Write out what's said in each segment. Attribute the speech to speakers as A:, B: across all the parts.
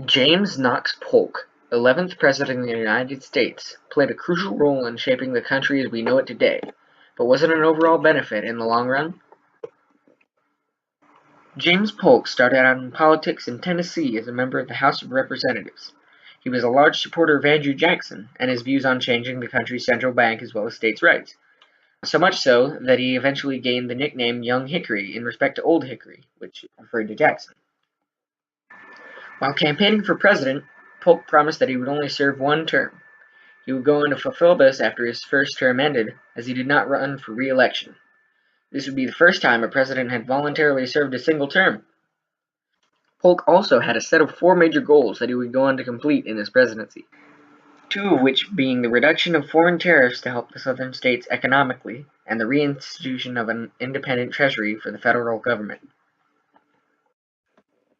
A: James Knox Polk, 11th President of the United States, played a crucial role in shaping the country as we know it today, but was it an overall benefit in the long run? James Polk started out in politics in Tennessee as a member of the House of Representatives. He was a large supporter of Andrew Jackson and his views on changing the country's central bank as well as states' rights, so much so that he eventually gained the nickname Young Hickory in respect to Old Hickory, which referred to Jackson. While campaigning for president, Polk promised that he would only serve one term. He would go on to fulfill this after his first term ended, as he did not run for re-election. This would be the first time a president had voluntarily served a single term. Polk also had a set of 4 major goals that he would go on to complete in his presidency, 2 of which being the reduction of foreign tariffs to help the southern states economically, and the reinstitution of an independent treasury for the federal government.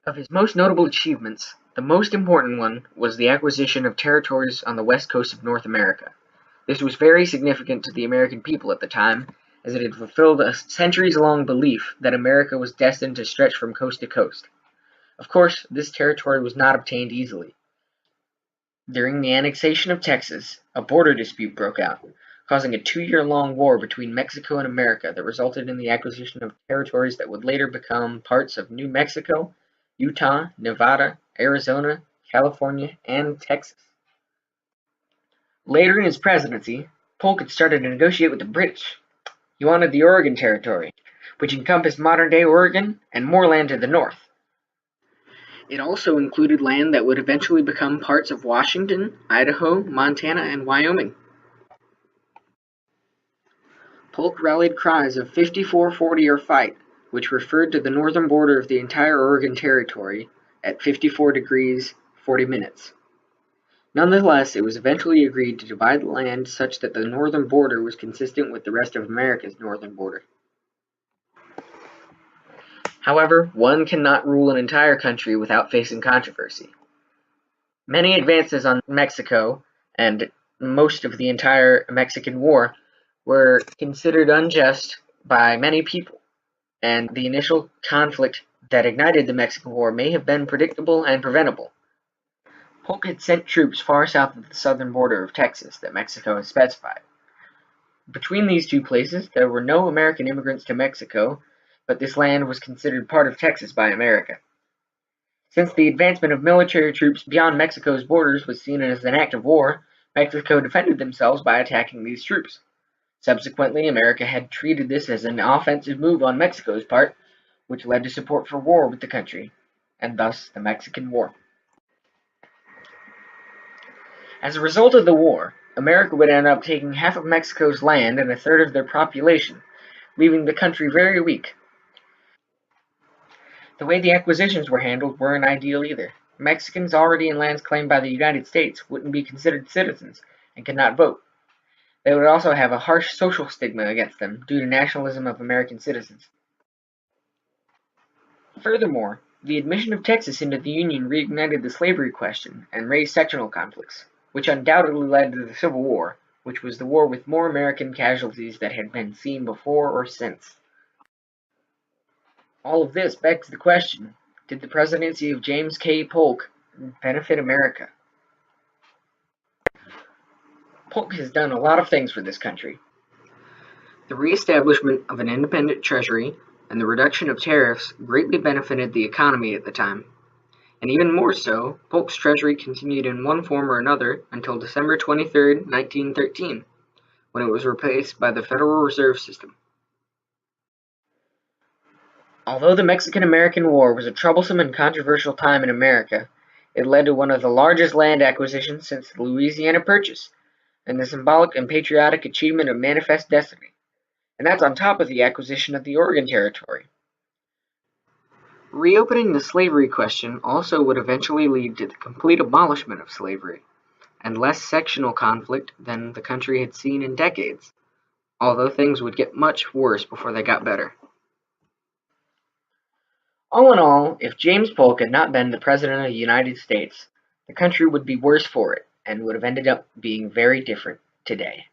A: Of his most notable achievements, the most important one was the acquisition of territories on the west coast of North America. This was very significant to the American people at the time, as it had fulfilled a centuries-long belief that America was destined to stretch from coast to coast. Of course, this territory was not obtained easily. During the annexation of Texas, a border dispute broke out, causing a 2-year-long war between Mexico and America that resulted in the acquisition of territories that would later become parts of New Mexico, Utah, Nevada, Arizona, California, and Texas. Later in his presidency, Polk had started to negotiate with the British. He wanted the Oregon Territory, which encompassed modern-day Oregon and more land to the north. It also included land that would eventually become parts of Washington, Idaho, Montana, and Wyoming. Polk rallied cries of 54-40 or fight, which referred to the northern border of the entire Oregon Territory at 54 degrees 40 minutes. Nonetheless, it was eventually agreed to divide the land such that the northern border was consistent with the rest of America's northern border. However, one cannot rule an entire country without facing controversy. Many advances on Mexico, and most of the entire Mexican War, were considered unjust by many people, and the initial conflict that ignited the Mexican War may have been predictable and preventable. Polk had sent troops far south of the southern border of Texas that Mexico had specified. Between these two places, there were no American immigrants to Mexico, but this land was considered part of Texas by America. Since the advancement of military troops beyond Mexico's borders was seen as an act of war, Mexico defended themselves by attacking these troops. Subsequently, America had treated this as an offensive move on Mexico's part, which led to support for war with the country, and thus the Mexican War. As a result of the war, America would end up taking half of Mexico's land and a third of their population, leaving the country very weak. The way the acquisitions were handled weren't ideal either. Mexicans already in lands claimed by the United States wouldn't be considered citizens and could not vote. They would also have a harsh social stigma against them due to nationalism of American citizens. Furthermore, the admission of Texas into the Union reignited the slavery question and raised sectional conflicts, which undoubtedly led to the Civil War, which was the war with more American casualties than had been seen before or since. All of this begs the question, did the presidency of James K. Polk benefit America? Polk has done a lot of things for this country. The reestablishment of an independent treasury and the reduction of tariffs greatly benefited the economy at the time. And even more so, Polk's treasury continued in one form or another until December 23, 1913, when it was replaced by the Federal Reserve System. Although the Mexican-American War was a troublesome and controversial time in America, it led to one of the largest land acquisitions since the Louisiana Purchase, and the symbolic and patriotic achievement of Manifest Destiny. And that's on top of the acquisition of the Oregon Territory. Reopening the slavery question also would eventually lead to the complete abolishment of slavery, and less sectional conflict than the country had seen in decades, although things would get much worse before they got better. All in all, if James Polk had not been the President of the United States, the country would be worse for it, and would have ended up being very different today.